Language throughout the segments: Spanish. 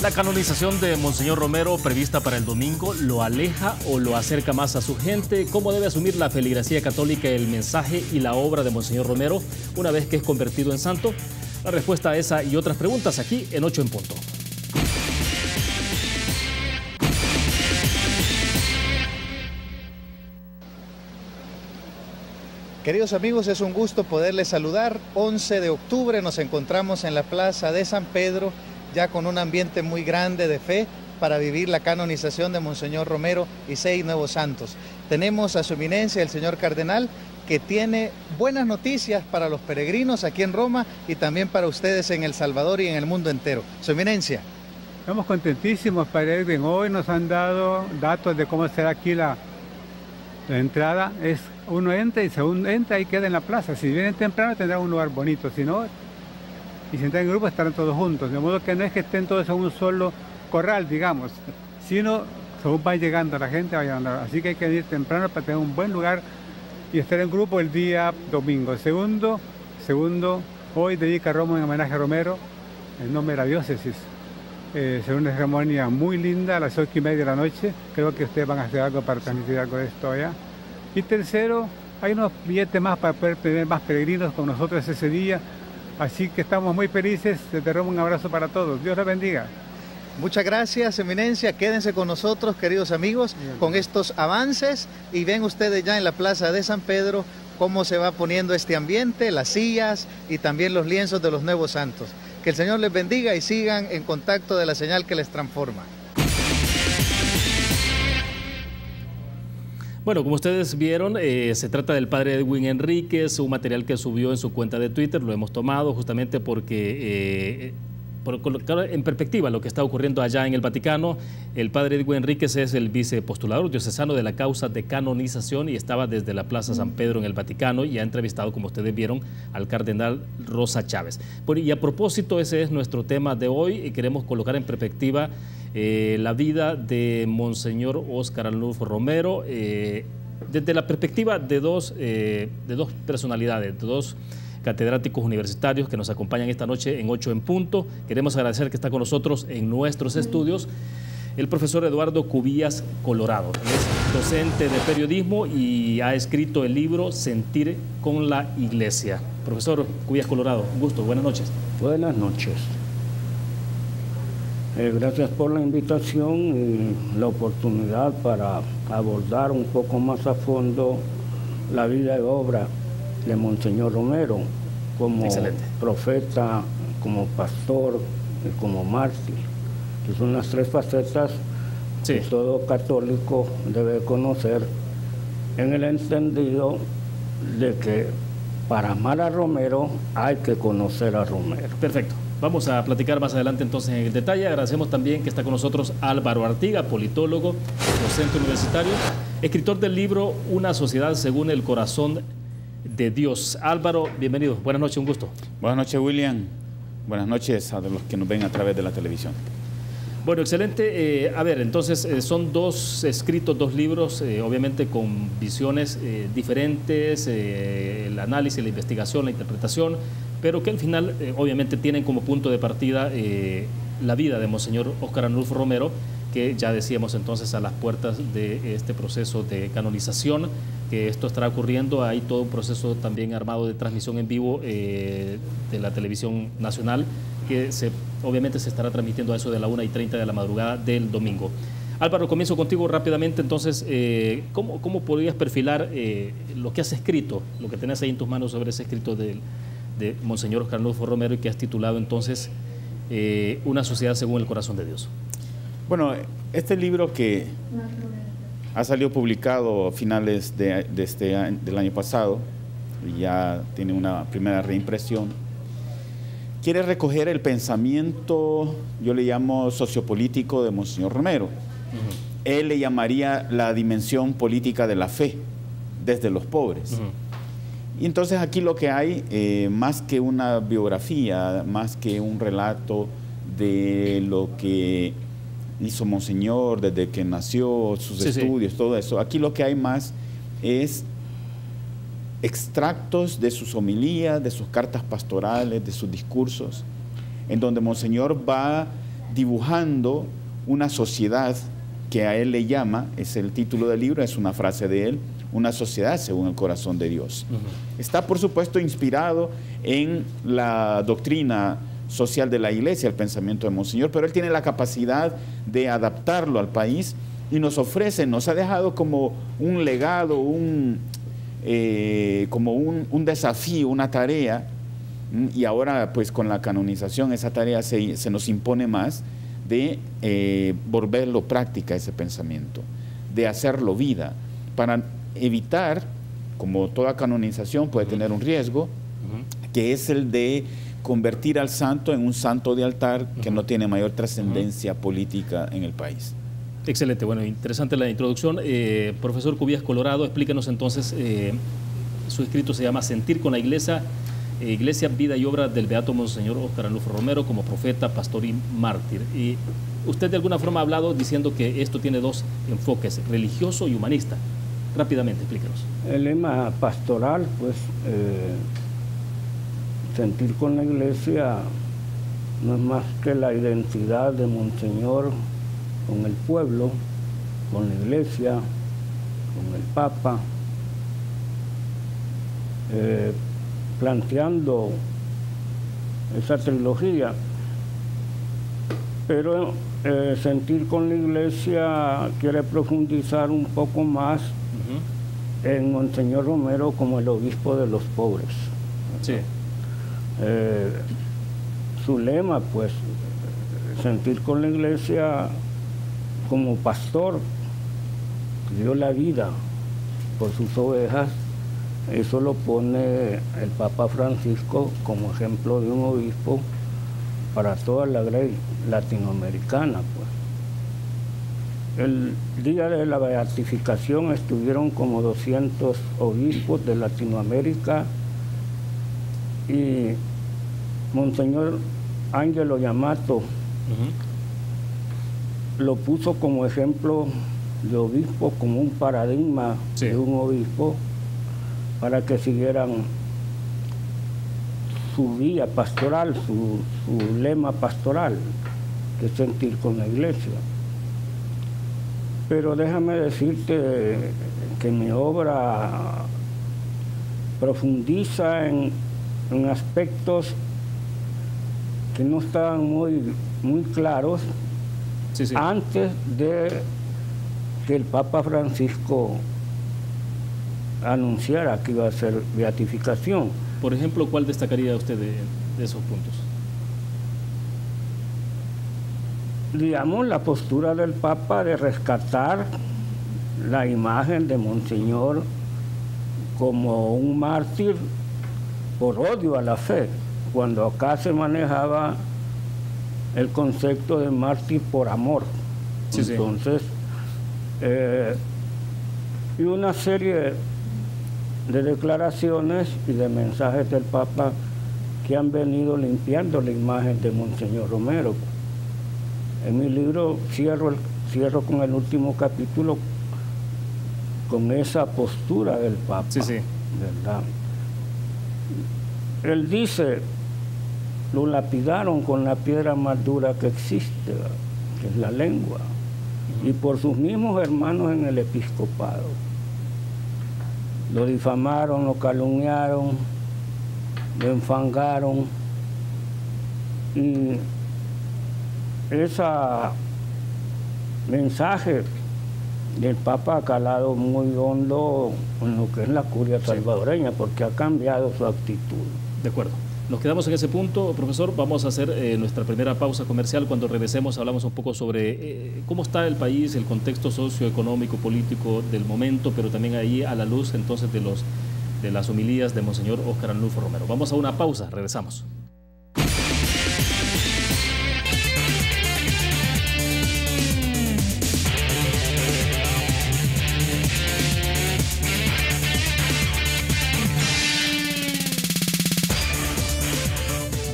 La canonización de Monseñor Romero, prevista para el domingo, ¿lo aleja o lo acerca más a su gente? ¿Cómo debe asumir la feligresía católica el mensaje y la obra de Monseñor Romero una vez que es convertido en santo? La respuesta a esa y otras preguntas aquí en 8 en punto. Queridos amigos, es un gusto poderles saludar. 11 de octubre nos encontramos en la Plaza de San Pedro, ya con un ambiente muy grande de fe para vivir la canonización de Monseñor Romero y 6 nuevos santos. Tenemos a su eminencia el señor cardenal, que tiene buenas noticias para los peregrinos aquí en Roma y también para ustedes en El Salvador y en el mundo entero. Su eminencia. Estamos contentísimos, Padre Edwin. Hoy nos han dado datos de cómo será aquí la entrada. Uno entra y según entra y queda en la plaza. Si vienen temprano tendrán un lugar bonito, si no, y si entran en grupo estarán todos juntos. De modo que no es que estén todos en un solo corral, digamos, sino según va llegando la gente, así que hay que venir temprano para tener un buen lugar y estar en grupo el día domingo. Segundo, hoy dedica Roma en homenaje a Romero, en nombre de la diócesis. Será una ceremonia muy linda a las 8:30 de la noche. Creo que ustedes van a hacer algo para transmitir algo de esto allá. Y tercero, hay unos billetes más para poder tener más peregrinos con nosotros ese día. Así que estamos muy felices. Desde Roma un abrazo para todos. Dios los bendiga. Muchas gracias, eminencia. Quédense con nosotros, queridos amigos, con estos avances. Y ven ustedes ya en la Plaza de San Pedro cómo se va poniendo este ambiente, las sillas y también los lienzos de los nuevos santos. Que el Señor les bendiga y sigan en contacto de la señal que les transforma. Bueno, como ustedes vieron, se trata del padre Edwin Enríquez, un material que subió en su cuenta de Twitter. Lo hemos tomado justamente porque, por colocar en perspectiva lo que está ocurriendo allá en el Vaticano. El padre Edwin Enríquez es el vicepostulador diocesano de la causa de canonización y estaba desde la Plaza San Pedro en el Vaticano y ha entrevistado, como ustedes vieron, al cardenal Rosa Chávez. Bueno, y a propósito, ese es nuestro tema de hoy y queremos colocar en perspectiva la vida de Monseñor Óscar Arnulfo Romero desde la perspectiva de dos personalidades, de dos catedráticos universitarios que nos acompañan esta noche en 8 en punto. Queremos agradecer que está con nosotros en nuestros estudios el profesor Eduardo Cubillas Colorado. Él es docente de periodismo y ha escrito el libro Sentir con la Iglesia. Profesor Cubillas Colorado, un gusto, buenas noches. Buenas noches. Gracias por la invitación y la oportunidad para abordar un poco más a fondo la vida y obra de Monseñor Romero como profeta, como pastor y como mártir, que son las 3 facetas que todo católico debe conocer, en el entendido de que para amar a Romero hay que conocer a Romero. Perfecto. Vamos a platicar más adelante entonces en el detalle. Agradecemos también que está con nosotros Álvaro Artiga, politólogo, docente universitario, escritor del libro Una sociedad según el corazón de Dios. Álvaro, bienvenido. Buenas noches, un gusto. Buenas noches, William. Buenas noches a los que nos ven a través de la televisión. Bueno, excelente. A ver, entonces son 2 escritos, 2 libros, obviamente con visiones diferentes, el análisis, la investigación, la interpretación, pero que al final obviamente tienen como punto de partida la vida de Monseñor Óscar Arnulfo Romero, que ya decíamos entonces a las puertas de este proceso de canonización, que esto estará ocurriendo. Hay todo un proceso también armado de transmisión en vivo de la televisión nacional, que obviamente se estará transmitiendo a eso de la 1:30 de la madrugada del domingo. Álvaro, comienzo contigo rápidamente. Entonces, ¿cómo podrías perfilar lo que has escrito, lo que tenés ahí en tus manos sobre ese escrito de Monseñor Óscar Arnulfo Romero y que has titulado entonces Una sociedad según el corazón de Dios? Bueno, este libro que ha salido publicado a finales del año pasado, y ya tiene una primera reimpresión, quiere recoger el pensamiento, yo le llamo sociopolítico de Monseñor Romero. Él le llamaría la dimensión política de la fe, desde los pobres. Y entonces aquí lo que hay, más que una biografía, más que un relato de lo que hizo Monseñor desde que nació, sus estudios, todo eso, aquí lo que hay más es extractos de sus homilías, de sus cartas pastorales, de sus discursos, en donde Monseñor va dibujando una sociedad que a él le llama, es el título del libro, es una frase de él, una sociedad según el corazón de Dios. Está, por supuesto, inspirado en la doctrina social de la Iglesia, el pensamiento de Monseñor, pero él tiene la capacidad de adaptarlo al país y nos ofrece, nos ha dejado como un legado, como un desafío, una tarea, y ahora pues con la canonización esa tarea se nos impone más, de volverlo práctica ese pensamiento, de hacerlo vida, para evitar, como toda canonización puede tener un riesgo, que es el de convertir al santo en un santo de altar que no tiene mayor trascendencia política en el país. Excelente, bueno, interesante la introducción. Profesor Cubillas Colorado, explíquenos entonces, su escrito se llama Sentir con la Iglesia, vida y obra del beato Monseñor Óscar Arnulfo Romero como profeta, pastor y mártir. Y usted de alguna forma ha hablado diciendo que esto tiene dos enfoques, religioso y humanista. Rápidamente, explíquenos. El lema pastoral, pues, sentir con la Iglesia no es más que la identidad de Monseñor con el pueblo, con la Iglesia, con el Papa, planteando esa trilogía, pero sentir con la Iglesia quiere profundizar un poco más en Monseñor Romero como el obispo de los pobres. Sí. Su lema, pues, sentir con la Iglesia como pastor que dio la vida por sus ovejas. Eso lo pone el Papa Francisco como ejemplo de un obispo para toda la grey latinoamericana, pues. El día de la beatificación estuvieron como 200 obispos de Latinoamérica y Monseñor Ángelo Yamato lo puso como ejemplo de obispo, como un paradigma de un obispo, para que siguieran su vía pastoral, su lema pastoral, que es sentir con la Iglesia. Pero déjame decirte que mi obra profundiza en aspectos que no estaban muy claros antes de que el Papa Francisco anunciara que iba a ser beatificación. Por ejemplo, ¿cuál destacaría usted de esos puntos? Digamos, la postura del Papa de rescatar la imagen de Monseñor como un mártir por odio a la fe, cuando acá se manejaba el concepto de mártir por amor. Entonces, y una serie de declaraciones y de mensajes del Papa que han venido limpiando la imagen de Monseñor Romero. En mi libro cierro con el último capítulo con esa postura del Papa, ¿verdad? Él dice, lo lapidaron con la piedra más dura que existe, ¿verdad?, que es la lengua, y por sus mismos hermanos en el episcopado. Lo difamaron, lo calumniaron, lo enfangaron, y ese mensaje del Papa ha calado muy hondo en lo que es la curia salvadoreña, porque ha cambiado su actitud. De acuerdo. Nos quedamos en ese punto, profesor. Vamos a hacer nuestra primera pausa comercial. Cuando regresemos hablamos un poco sobre cómo está el país, el contexto socioeconómico, político del momento, pero también ahí a la luz entonces de las homilías de Monseñor Óscar Arnulfo Romero. Vamos a una pausa, regresamos.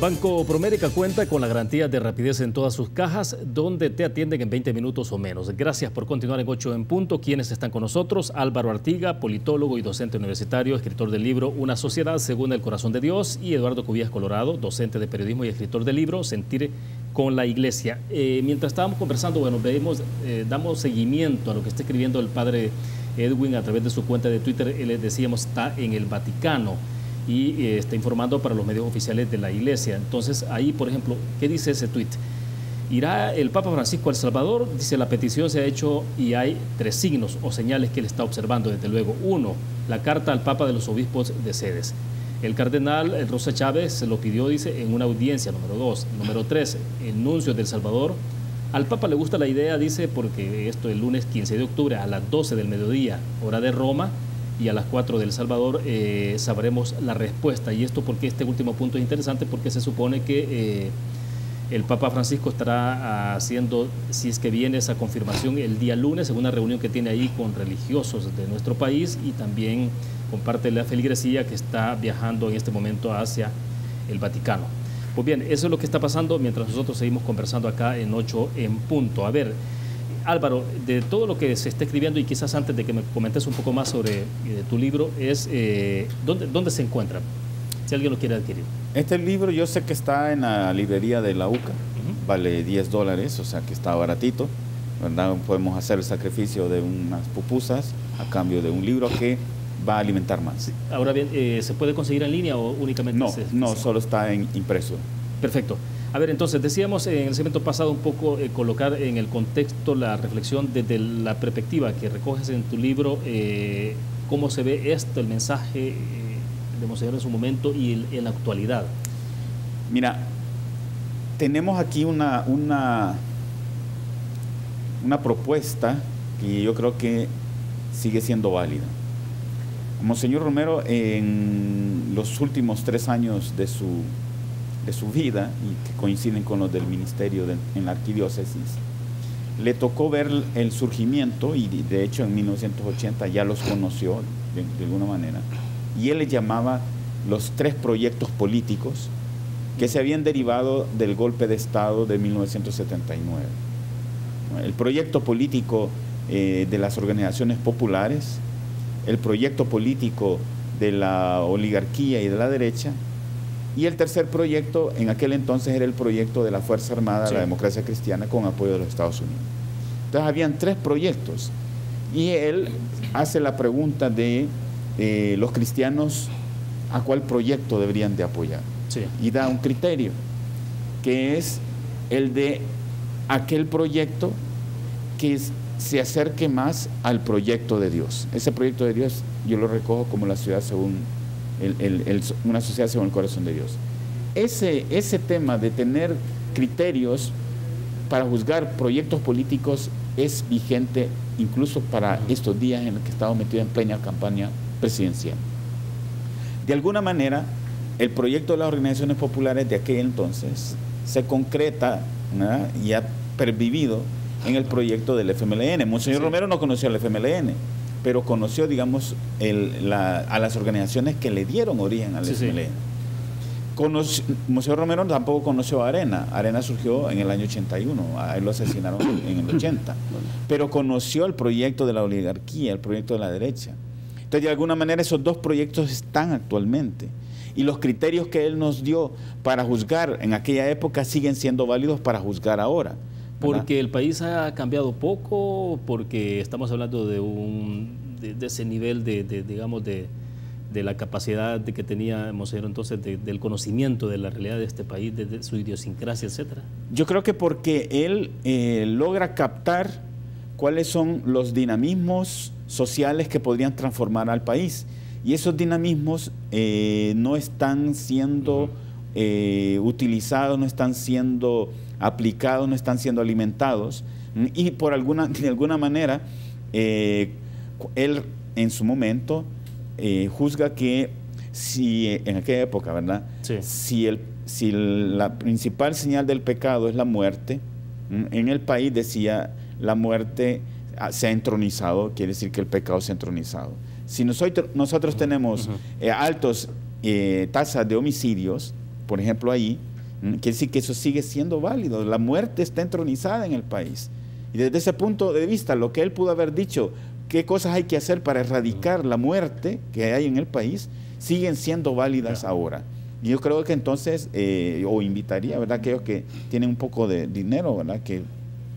Banco Promérica cuenta con la garantía de rapidez en todas sus cajas, donde te atienden en 20 minutos o menos. Gracias por continuar en 8 en punto. ¿Quiénes están con nosotros? Álvaro Artiga, politólogo y docente universitario, escritor del libro Una sociedad según el corazón de Dios, y Eduardo Cubillas Colorado, docente de periodismo y escritor del libro Sentir con la iglesia. Mientras estábamos conversando, bueno, damos seguimiento a lo que está escribiendo el padre Edwin a través de su cuenta de Twitter. Él, decíamos, está en el Vaticano y está informando para los medios oficiales de la iglesia. Entonces, ahí, por ejemplo, ¿qué dice ese tuit? ¿Irá el Papa Francisco a El Salvador? Dice, la petición se ha hecho y hay 3 signos o señales que él está observando, desde luego. 1, la carta al Papa de los obispos de sedes. El cardenal Rosa Chávez se lo pidió, dice, en una audiencia. Número 2. Número 3, el nuncio de El Salvador. Al Papa le gusta la idea, dice, porque esto el lunes 15 de octubre a las 12 del mediodía, hora de Roma, y a las 4 de El Salvador sabremos la respuesta. Y esto porque este último punto es interesante, porque se supone que el Papa Francisco estará haciendo, si es que viene esa confirmación, el día lunes, en una reunión que tiene ahí con religiosos de nuestro país y también con parte de la feligresía que está viajando en este momento hacia el Vaticano. Pues bien, eso es lo que está pasando mientras nosotros seguimos conversando acá en 8 en punto. A ver, Álvaro, de todo lo que se está escribiendo, y quizás antes de que me comentes un poco más sobre tu libro, es ¿dónde se encuentra? Si alguien lo quiere adquirir. Este libro yo sé que está en la librería de la UCA, vale $10, o sea que está baratito, ¿verdad? Podemos hacer el sacrificio de unas pupusas a cambio de un libro que va a alimentar más. Sí. Ahora bien, ¿se puede conseguir en línea o únicamente? No, solo está en impreso. Perfecto. A ver, entonces, decíamos en el segmento pasado un poco colocar en el contexto la reflexión desde la perspectiva que recoges en tu libro, cómo se ve esto, el mensaje de Monseñor en su momento y en la actualidad. Mira, tenemos aquí una propuesta que yo creo que sigue siendo válida. Monseñor Romero, en los últimos 3 años de su vida, y que coinciden con los del ministerio en la arquidiócesis, le tocó ver el surgimiento, y de hecho en 1980 ya los conoció de alguna manera, y él le llamaba los 3 proyectos políticos que se habían derivado del golpe de Estado de 1979. El proyecto político de las organizaciones populares, el proyecto político de la oligarquía y de la derecha, y el tercer proyecto en aquel entonces era el proyecto de la Fuerza Armada, sí, la Democracia Cristiana, con apoyo de los Estados Unidos. Entonces habían 3 proyectos, y él hace la pregunta de los cristianos a cuál proyecto deberían de apoyar, sí, y da un criterio, que es el de aquel proyecto que se acerque más al proyecto de Dios. Ese proyecto de Dios yo lo recojo como la ciudad según una sociedad según el corazón de Dios. Ese tema de tener criterios para juzgar proyectos políticos es vigente incluso para estos días en los que estamos metidos en plena campaña presidencial. De alguna manera, el proyecto de las organizaciones populares de aquel entonces se concreta, ¿verdad?, y ha pervivido en el proyecto del FMLN. Monseñor, sí, Romero no conoció al FMLN, pero conoció, digamos, a las organizaciones que le dieron origen al, sí, FMLN. Sí. Monseñor Romero tampoco conoció a Arena. Arena surgió en el año 81, a él lo asesinaron en el 80. Pero conoció el proyecto de la oligarquía, el proyecto de la derecha. Entonces, de alguna manera, esos 2 proyectos están actualmente. Y los criterios que él nos dio para juzgar en aquella época siguen siendo válidos para juzgar ahora. Porque el país ha cambiado poco, porque estamos hablando de ese nivel digamos, de la capacidad que tenía Monseñor entonces del conocimiento de la realidad de este país, de su idiosincrasia, etcétera. Yo creo que porque él logra captar cuáles son los dinamismos sociales que podrían transformar al país, y esos dinamismos no están siendo utilizados, no están siendo aplicados, no están siendo alimentados, y de alguna manera él en su momento juzga que si en aquella época, ¿verdad?, sí, si la principal señal del pecado es la muerte, en el país decía la muerte se ha entronizado, quiere decir que el pecado se ha entronizado. Si nosotros tenemos altos tasas de homicidios, por ejemplo ahí, quiere decir que eso sigue siendo válido, la muerte está entronizada en el país. Y desde ese punto de vista, lo que él pudo haber dicho, qué cosas hay que hacer para erradicar la muerte que hay en el país, siguen siendo válidas ahora. Y yo creo que entonces, o invitaría, ¿verdad?, aquellos que tienen un poco de dinero, ¿verdad?, que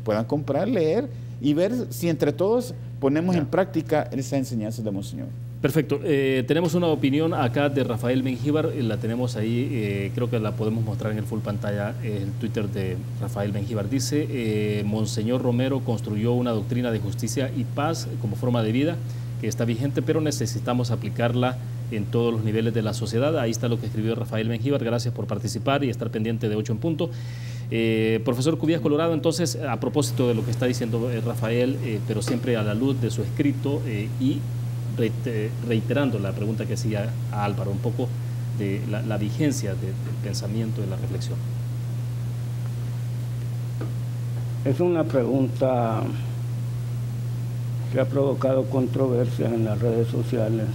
puedan comprar, leer y ver si entre todos ponemos en práctica esa enseñanza de Monseñor. Perfecto. Tenemos una opinión acá de Rafael Mengíbar, la tenemos ahí, creo que la podemos mostrar en el full pantalla, el Twitter de Rafael Mengíbar. Dice, Monseñor Romero construyó una doctrina de justicia y paz como forma de vida que está vigente, pero necesitamos aplicarla en todos los niveles de la sociedad. Ahí está lo que escribió Rafael Mengíbar. Gracias por participar y estar pendiente de 8 en punto. Profesor Cubías Colorado, entonces, a propósito de lo que está diciendo Rafael, pero siempre a la luz de su escrito y reiterando la pregunta que hacía a Álvaro, un poco de la vigencia del pensamiento, de la reflexión. Es una pregunta que ha provocado controversias en las redes sociales,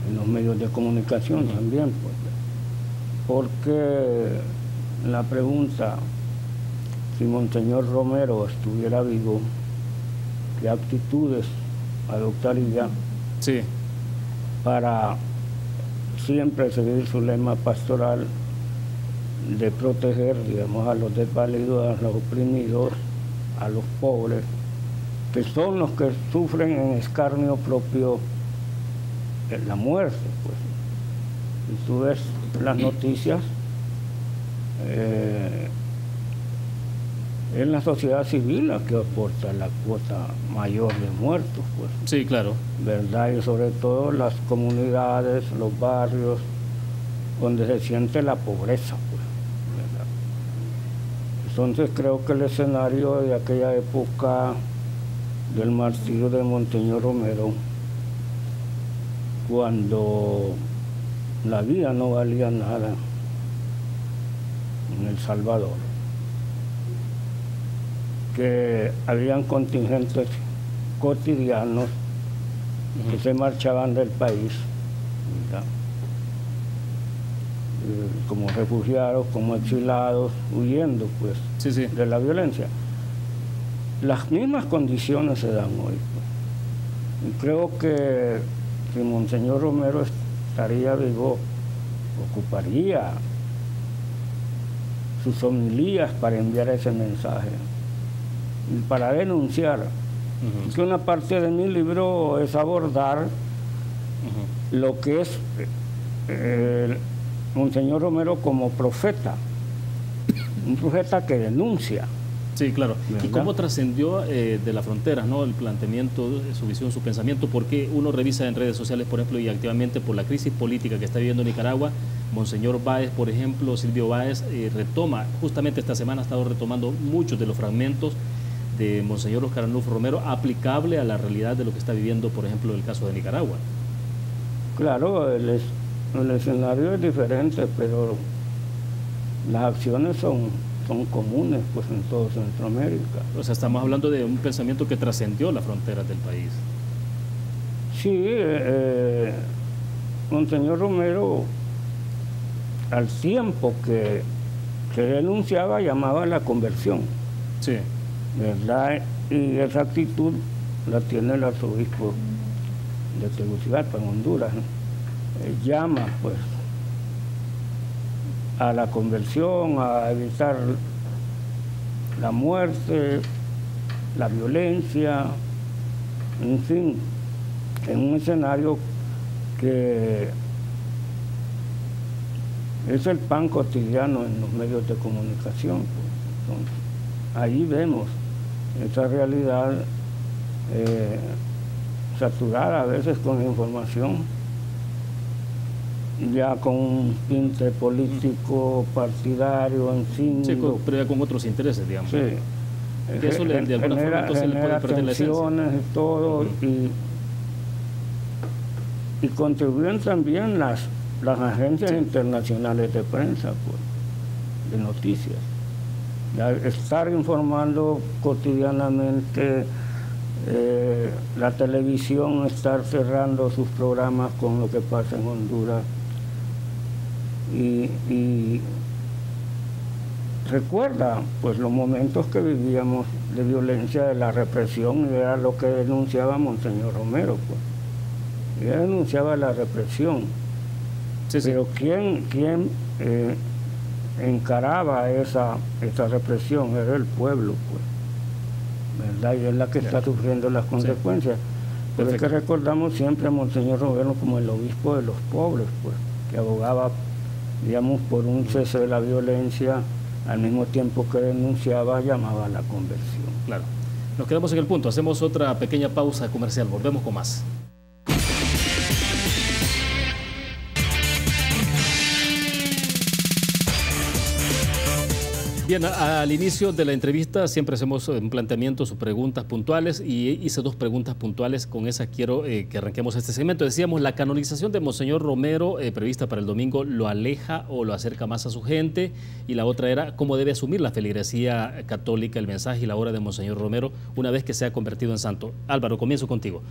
en los medios de comunicación también, pues, porque la pregunta, si Monseñor Romero estuviera vivo, ¿qué actitudes adoptaría para siempre seguir su lema pastoral de proteger, digamos, a los desvalidos, a los oprimidos, a los pobres, que son los que sufren en escarnio propio la muerte, pues? Y tú ves las noticias, es la sociedad civil la que aporta la cuota mayor de muertos, pues. Sí, claro. ¿Verdad? Y sobre todo las comunidades, los barrios, donde se siente la pobreza, pues, ¿verdad? Entonces creo que el escenario de aquella época del martirio de Monseñor Romero, cuando la vida no valía nada en El Salvador, que habían contingentes cotidianos que se marchaban del país, ¿verdad?, como refugiados, como exilados, huyendo, pues, de la violencia. Las mismas condiciones se dan hoy, pues. Y creo que si Monseñor Romero estaría vivo, ocuparía sus homilías para enviar ese mensaje y para denunciar. Que una parte de mi libro es abordar lo que es Monseñor Romero como profeta, un profeta que denuncia. Sí, claro. ¿Verdad? ¿Y cómo trascendió de las fronteras, ¿no?, el planteamiento, su visión, su pensamiento? Porque uno revisa en redes sociales, por ejemplo, y activamente por la crisis política que está viviendo Nicaragua, Monseñor Báez, por ejemplo, Silvio Báez, retoma, justamente esta semana ha estado retomando muchos de los fragmentos de Monseñor Oscar Arnulfo Romero, aplicable a la realidad de lo que está viviendo, por ejemplo, el caso de Nicaragua. Claro, el escenario es diferente, pero las acciones son comunes, pues, en todo Centroamérica. O sea, estamos hablando de un pensamiento que trascendió las fronteras del país. Sí, Monseñor Romero, al tiempo que denunciaba, llamaba a la conversión. Sí. ¿Verdad? Y esa actitud la tiene el arzobispo de Tegucigalpa, en Honduras, ¿no? Llama, pues, a la conversión, a evitar la muerte, la violencia, en fin, en un escenario que es el pan cotidiano en los medios de comunicación, pues. Entonces, ahí vemos esa realidad saturada a veces con información, ya con un tinte político, partidario, en fin. Sí, pero ya con otros intereses, digamos. Sí. Que eso de alguna forma entonces le puede perder la esencia. Y todo, y contribuyen también las agencias internacionales de prensa, pues, de noticias. Estar informando cotidianamente, la televisión estar cerrando sus programas con lo que pasa en Honduras, y recuerda, pues, los momentos que vivíamos de violencia, de la represión, y era lo que denunciaba Monseñor Romero, pues. Él denunciaba la represión Sí, sí. Pero ¿quién encaraba esa represión? Era el pueblo, pues, ¿verdad? Y es la que está sufriendo las consecuencias. Pero es que recordamos siempre a Monseñor Romero como el obispo de los pobres, pues, que abogaba, digamos, por un cese de la violencia, al mismo tiempo que denunciaba, llamaba a la conversión. Claro. Nos quedamos en el punto. Hacemos otra pequeña pausa comercial. Volvemos con más. Bien, al inicio de la entrevista siempre hacemos un planteamiento, sus preguntas puntuales, y hice 2 preguntas puntuales. Con esas quiero que arranquemos este segmento. Decíamos, la canonización de Monseñor Romero, prevista para el domingo, ¿lo aleja o lo acerca más a su gente? Y la otra era, ¿cómo debe asumir la feligresía católica el mensaje y la obra de Monseñor Romero una vez que se ha convertido en santo? Álvaro, comienzo contigo,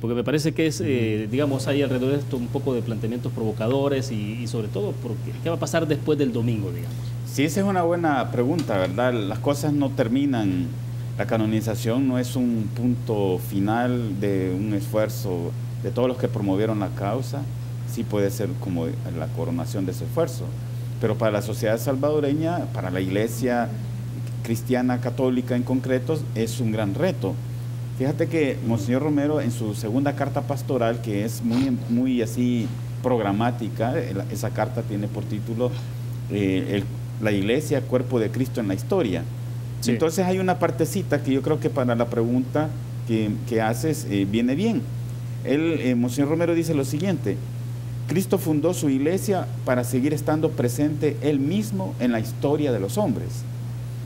porque me parece que es, digamos, hay alrededor de esto un poco de planteamientos provocadores y sobre todo, porque, ¿qué va a pasar después del domingo, digamos? Sí, esa es una buena pregunta, ¿verdad? Las cosas no terminan, la canonización no es un punto final de un esfuerzo de todos los que promovieron la causa. Sí puede ser como la coronación de ese esfuerzo, pero para la sociedad salvadoreña, para la iglesia cristiana católica en concreto, es un gran reto. Fíjate que Monseñor Romero, en su segunda carta pastoral, que es muy así programática, esa carta tiene por título la iglesia, cuerpo de Cristo en la historia. Sí. Entonces hay una partecita que yo creo que para la pregunta que haces viene bien. Monseñor Romero dice lo siguiente: Cristo fundó su iglesia para seguir estando presente Él mismo en la historia de los hombres,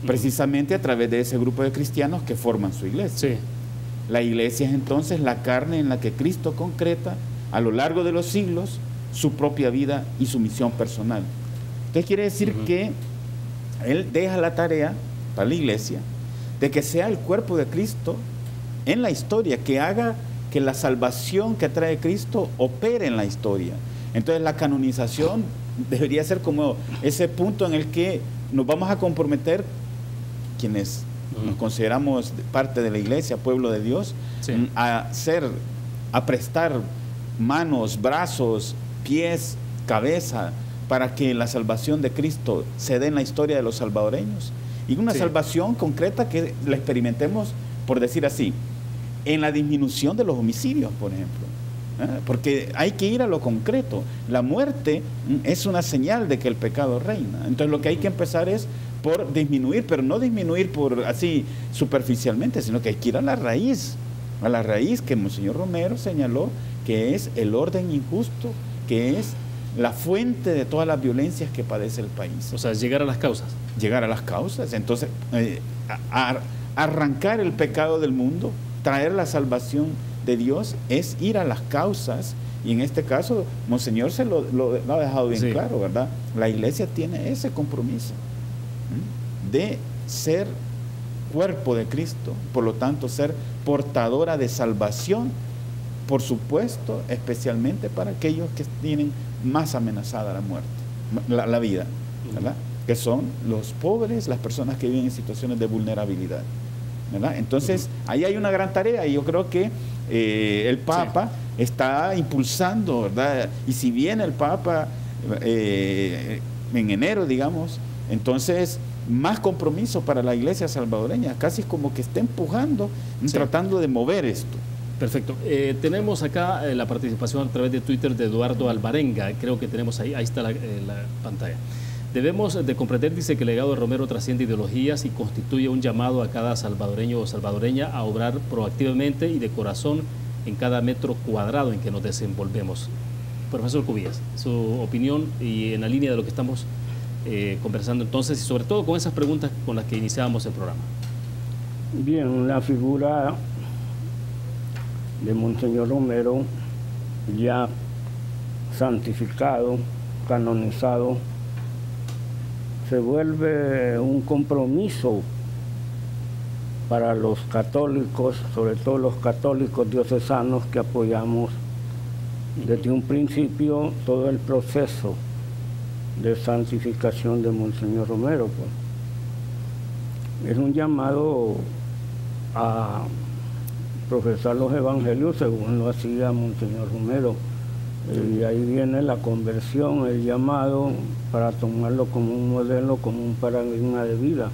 precisamente a través de ese grupo de cristianos que forman su iglesia. Sí. La iglesia es entonces la carne en la que Cristo concreta a lo largo de los siglos su propia vida y su misión personal. Entonces quiere decir que Él deja la tarea para la iglesia de que sea el cuerpo de Cristo en la historia, que haga que la salvación que trae Cristo opere en la historia. Entonces la canonización debería ser como ese punto en el que nos vamos a comprometer, quienes nos consideramos parte de la iglesia, pueblo de Dios, sí, a prestar manos, brazos, pies, cabeza, para que la salvación de Cristo se dé en la historia de los salvadoreños. Y una salvación concreta que la experimentemos, por decir así, en la disminución de los homicidios, por ejemplo. Porque hay que ir a lo concreto. La muerte es una señal de que el pecado reina. Entonces lo que hay que empezar es por disminuir, pero no disminuir por así superficialmente, sino que hay que ir a la raíz que Monseñor Romero señaló, que es el orden injusto, que es la fuente de todas las violencias que padece el país. O sea, llegar a las causas. Llegar a las causas. Entonces, arrancar el pecado del mundo, traer la salvación de Dios, es ir a las causas. Y en este caso, Monseñor se lo ha dejado bien claro, ¿verdad? La iglesia tiene ese compromiso de ser cuerpo de Cristo, por lo tanto, ser portadora de salvación, por supuesto, especialmente para aquellos que tienen más amenazada la muerte, la vida, ¿verdad? Que son los pobres, las personas que viven en situaciones de vulnerabilidad, ¿verdad? Entonces, ahí hay una gran tarea y yo creo que el Papa está impulsando, ¿verdad? Y si viene el Papa en enero, digamos, entonces más compromiso para la iglesia salvadoreña, casi como que está empujando, tratando de mover esto. Perfecto. Tenemos acá la participación a través de Twitter de Eduardo Alvarenga. Creo que tenemos ahí está la pantalla. Debemos de comprender, dice, que el legado de Romero trasciende ideologías y constituye un llamado a cada salvadoreño o salvadoreña a obrar proactivamente y de corazón en cada metro cuadrado en que nos desenvolvemos. Profesor Cubillas, su opinión y en la línea de lo que estamos conversando entonces, y sobre todo con esas preguntas con las que iniciábamos el programa. Bien, la figura de Monseñor Romero, ya santificado, canonizado, se vuelve un compromiso para los católicos, sobre todo los católicos diocesanos que apoyamos desde un principio todo el proceso de santificación de Monseñor Romero. Pues. Es un llamado a profesar los evangelios según lo hacía Monseñor Romero, Y ahí viene la conversión, el llamado para tomarlo como un modelo, como un paradigma de vida.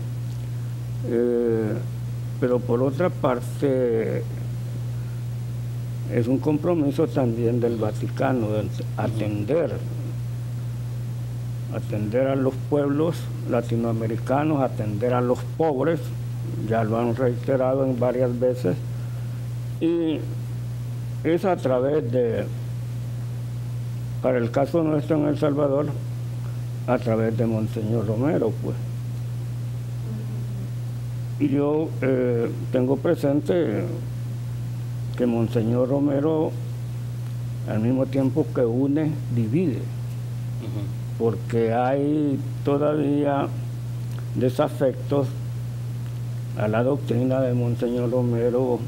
Pero por otra parte, es un compromiso también del Vaticano de atender a los pueblos latinoamericanos, atender a los pobres, ya lo han reiterado en varias veces, y es a través de, para el caso nuestro en El Salvador, a través de Monseñor Romero, pues. Y yo tengo presente que Monseñor Romero, al mismo tiempo que une, divide, porque hay todavía desafectos a la doctrina de Monseñor Romero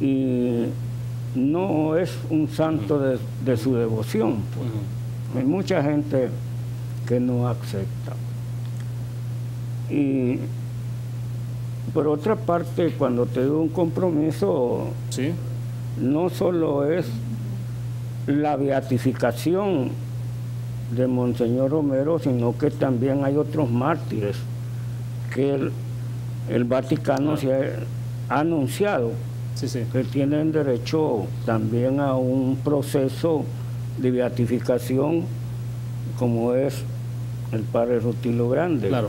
y no es un santo de su devoción, pues. Hay mucha gente que no acepta. Y por otra parte, cuando te doy un compromiso, ¿sí?, no solo es la beatificación de Monseñor Romero, sino que también hay otros mártires que el Vaticano se ha anunciado, sí, sí, que tienen derecho también a un proceso de beatificación, como es el padre Rutilo Grande. Claro.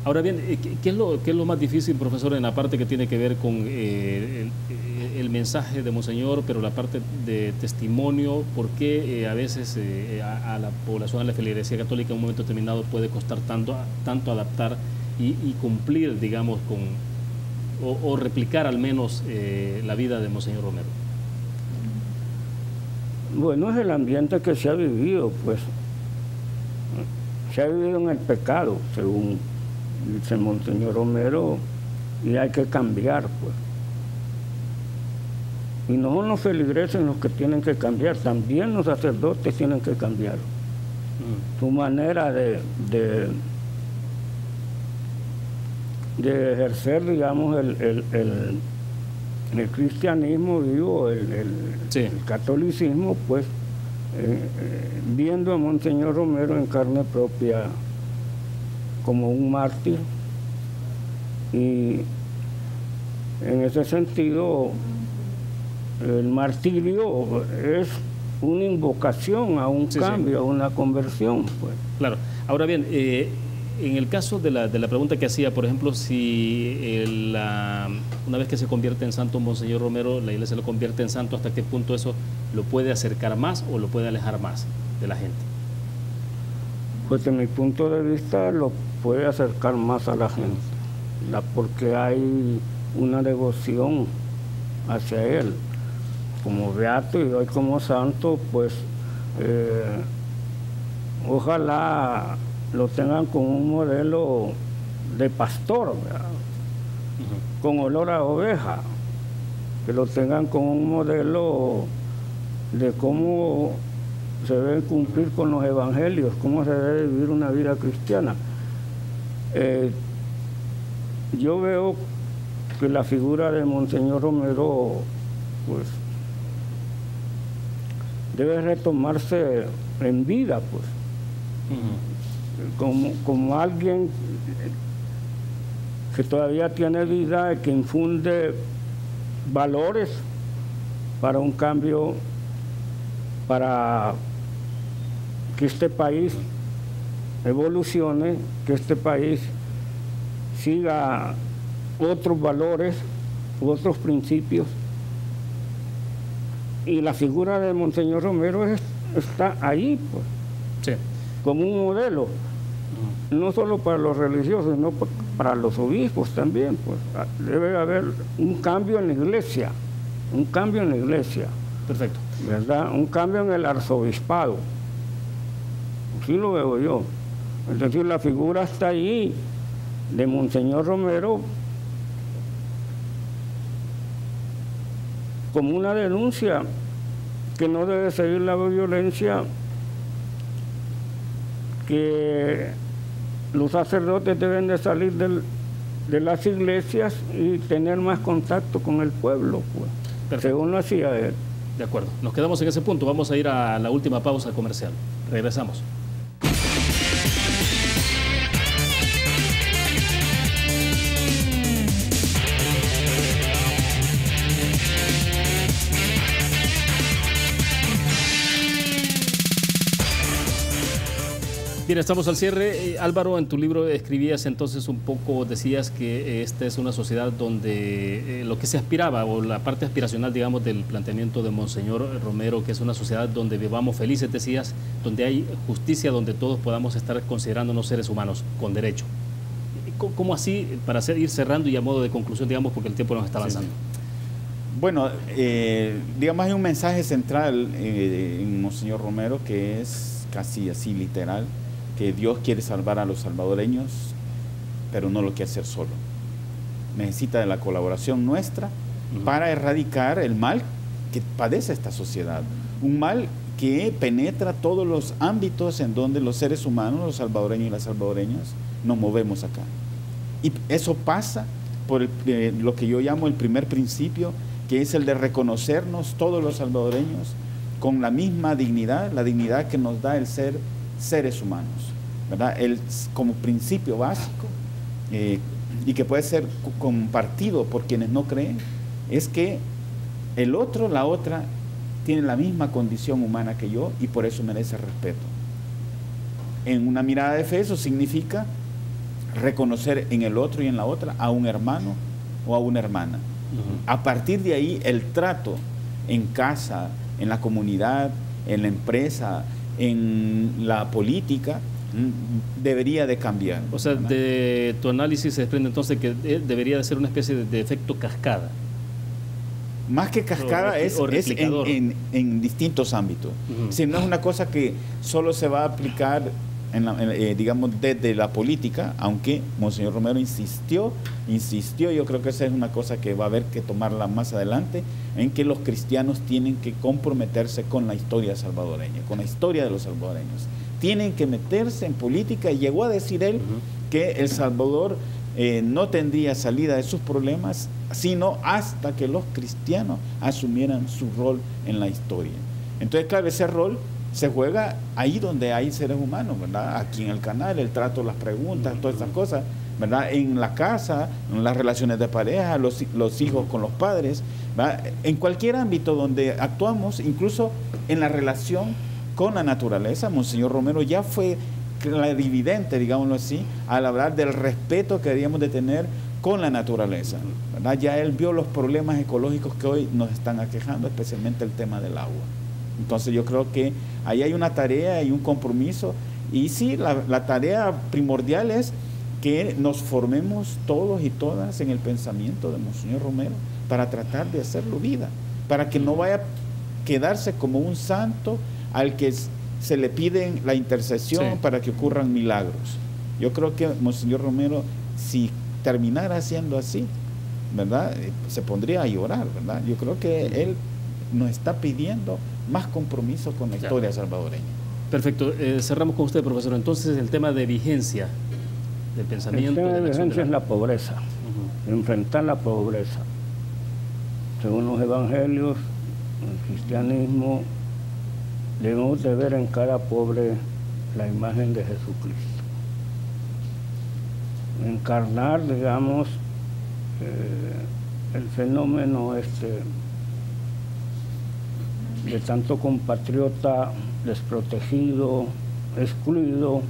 Ahora bien, ¿qué es lo más difícil, profesor, en la parte que tiene que ver con el mensaje de Monseñor, pero la parte de testimonio? ¿Por qué a veces a la población, a la feligresía católica en un momento determinado puede costar tanto adaptar y cumplir, digamos, o replicar al menos la vida de Monseñor Romero? Bueno, es el ambiente que se ha vivido, pues. Se ha vivido en el pecado, según dice Monseñor Romero, y hay que cambiar, pues. Y no son los feligreses los que tienen que cambiar, también los sacerdotes tienen que cambiar. Su manera de ejercer, digamos, el cristianismo vivo, sí, el catolicismo, pues, viendo a Monseñor Romero en carne propia como un mártir, y en ese sentido el martirio es una invocación a un cambio, a una conversión, pues. Claro. Ahora bien, en el caso de la pregunta que hacía, por ejemplo, si una vez que se convierte en santo Monseñor Romero, la iglesia lo convierte en santo, ¿hasta qué punto eso lo puede acercar más o lo puede alejar más de la gente? Pues desde mi punto de vista lo puede acercar más a la gente, porque hay una devoción hacia él. Como beato y hoy como santo, pues ojalá lo tengan como un modelo de pastor, ¿verdad? Con olor a oveja, que lo tengan como un modelo de cómo se debe cumplir con los evangelios, cómo se debe vivir una vida cristiana. Yo veo que la figura de Monseñor Romero, pues, debe retomarse en vida, pues, como alguien que todavía tiene vida y que infunde valores para un cambio, para que este país evolucione, que este país siga otros valores, otros principios. Y la figura de Monseñor Romero está ahí, pues, sí, como un modelo, no solo para los religiosos, sino para los obispos también, pues. Debe haber un cambio en la iglesia, un cambio en la iglesia. Perfecto. ¿Verdad? Un cambio en el arzobispado. Así lo veo yo. Es decir, la figura está ahí de Monseñor Romero como una denuncia que no debe seguir la violencia, que los sacerdotes deben de salir de las iglesias y tener más contacto con el pueblo, pues, según lo hacía él. De acuerdo. Nos quedamos en ese punto. Vamos a ir a la última pausa comercial. Regresamos. Bien, estamos al cierre. Álvaro, en tu libro escribías entonces un poco, decías que esta es una sociedad donde lo que se aspiraba, o la parte aspiracional, digamos, del planteamiento de Monseñor Romero, que es una sociedad donde vivamos felices, decías, donde hay justicia, donde todos podamos estar considerándonos seres humanos con derecho. ¿Cómo así, para ir cerrando y a modo de conclusión, digamos, porque el tiempo nos está avanzando? Sí. Bueno, digamos, hay un mensaje central en Monseñor Romero que es casi así literal, que Dios quiere salvar a los salvadoreños, pero no lo quiere hacer solo. Necesita de la colaboración nuestra para erradicar el mal que padece esta sociedad. Un mal que penetra todos los ámbitos en donde los seres humanos, los salvadoreños y las salvadoreñas, nos movemos acá. Y eso pasa por lo que yo llamo el primer principio, que es el de reconocernos todos los salvadoreños con la misma dignidad, la dignidad que nos da el ser seres humanos, ¿verdad? Como principio básico y que puede ser compartido por quienes no creen, es que el otro, la otra, tiene la misma condición humana que yo y por eso merece respeto. En una mirada de fe eso significa reconocer en el otro y en la otra a un hermano o a una hermana. A partir de ahí el trato en casa, en la comunidad, en la empresa, en la política, debería de cambiar. O sea, ¿verdad? De tu análisis se desprende entonces que debería de ser una especie de efecto cascada. Más que cascada es en distintos ámbitos. Si no es una cosa que solo se va a aplicar digamos desde la política, aunque Monseñor Romero insistió, yo creo que esa es una cosa que va a haber que tomarla más adelante, en que los cristianos tienen que comprometerse con la historia salvadoreña, con la historia de los salvadoreños. Tienen que meterse en política, y llegó a decir él que El Salvador no tendría salida de sus problemas, sino hasta que los cristianos asumieran su rol en la historia. Entonces, claro, ese rol se juega ahí donde hay seres humanos, ¿verdad? Aquí en el canal, el trato, las preguntas, todas esas cosas, ¿verdad? En la casa, en las relaciones de pareja, los hijos con los padres, ¿verdad? En cualquier ámbito donde actuamos, incluso en la relación con la naturaleza. Monseñor Romero ya fue clarividente, digámoslo así, al hablar del respeto que deberíamos de tener con la naturaleza, ¿verdad? Ya él vio los problemas ecológicos que hoy nos están aquejando, especialmente el tema del agua. Entonces yo creo que ahí hay una tarea y un compromiso, y sí, la tarea primordial es que nos formemos todos y todas en el pensamiento de Monseñor Romero para tratar de hacerlo vida, para que no vaya a quedarse como un santo al que se le pide la intercesión para que ocurran milagros. Yo creo que Monseñor Romero, si terminara haciendo así, ¿verdad?, se pondría a llorar, ¿verdad? Yo creo que él nos está pidiendo más compromiso con la historia salvadoreña. Perfecto. Cerramos con usted, profesor. Entonces, el tema de vigencia del pensamiento. El tema de vigencia es la pobreza, enfrentar la pobreza. Según los evangelios, el cristianismo, debemos de ver en cada pobre la imagen de Jesucristo. Encarnar, digamos, el fenómeno de tanto compatriota desprotegido, excluido,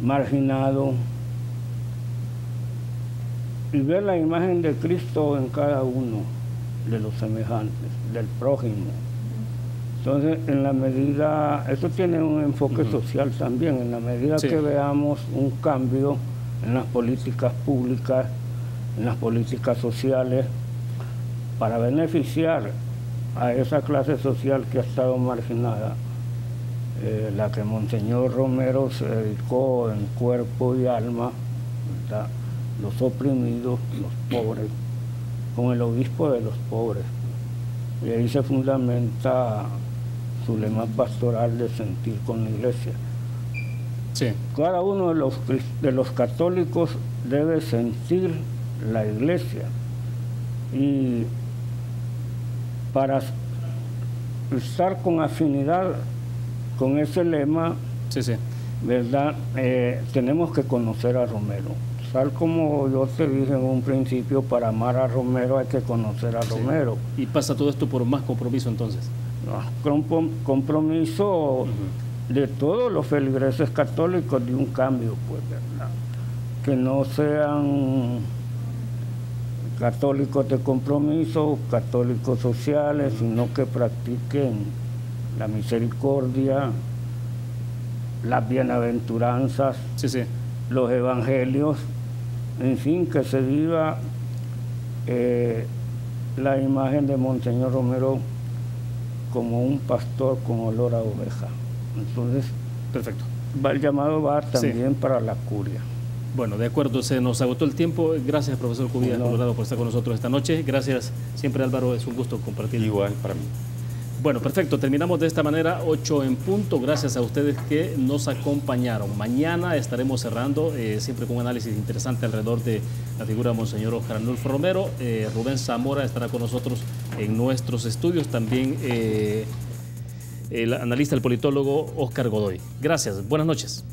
marginado, y ver la imagen de Cristo en cada uno de los semejantes, del prójimo. Entonces, en la medida, esto tiene un enfoque social también, en la medida que veamos un cambio en las políticas públicas, en las políticas sociales, para beneficiar a esa clase social que ha estado marginada, la que Monseñor Romero se dedicó en cuerpo y alma, ¿verdad?, los oprimidos, los pobres, con el obispo de los pobres. Y ahí se fundamenta su lema pastoral de sentir con la iglesia. Cada uno de los católicos debe sentir la iglesia, y para estar con afinidad con ese lema, Sí, sí. ¿verdad? Tenemos que conocer a Romero. Tal como yo te dije en un principio, para amar a Romero hay que conocer a Romero. Y pasa todo esto por más compromiso entonces. Compromiso de todos los feligreses católicos de un cambio, pues, ¿verdad? Que no sean católicos de compromiso, católicos sociales, sino que practiquen la misericordia, las bienaventuranzas, Sí, sí. los evangelios, en fin, que se viva la imagen de Monseñor Romero como un pastor con olor a oveja. Entonces, Perfecto. el llamado va también para la curia. Bueno, de acuerdo, se nos agotó el tiempo. Gracias, profesor Cubillas Colorado, por estar con nosotros esta noche. Gracias siempre, Álvaro, es un gusto compartir. Igual para mí. Bueno, perfecto, terminamos de esta manera, 8 en punto. Gracias a ustedes que nos acompañaron. Mañana estaremos cerrando, siempre con un análisis interesante alrededor de la figura de Monseñor Óscar Arnulfo Romero. Rubén Zamora estará con nosotros en nuestros estudios. También el analista, el politólogo Óscar Godoy. Gracias, buenas noches.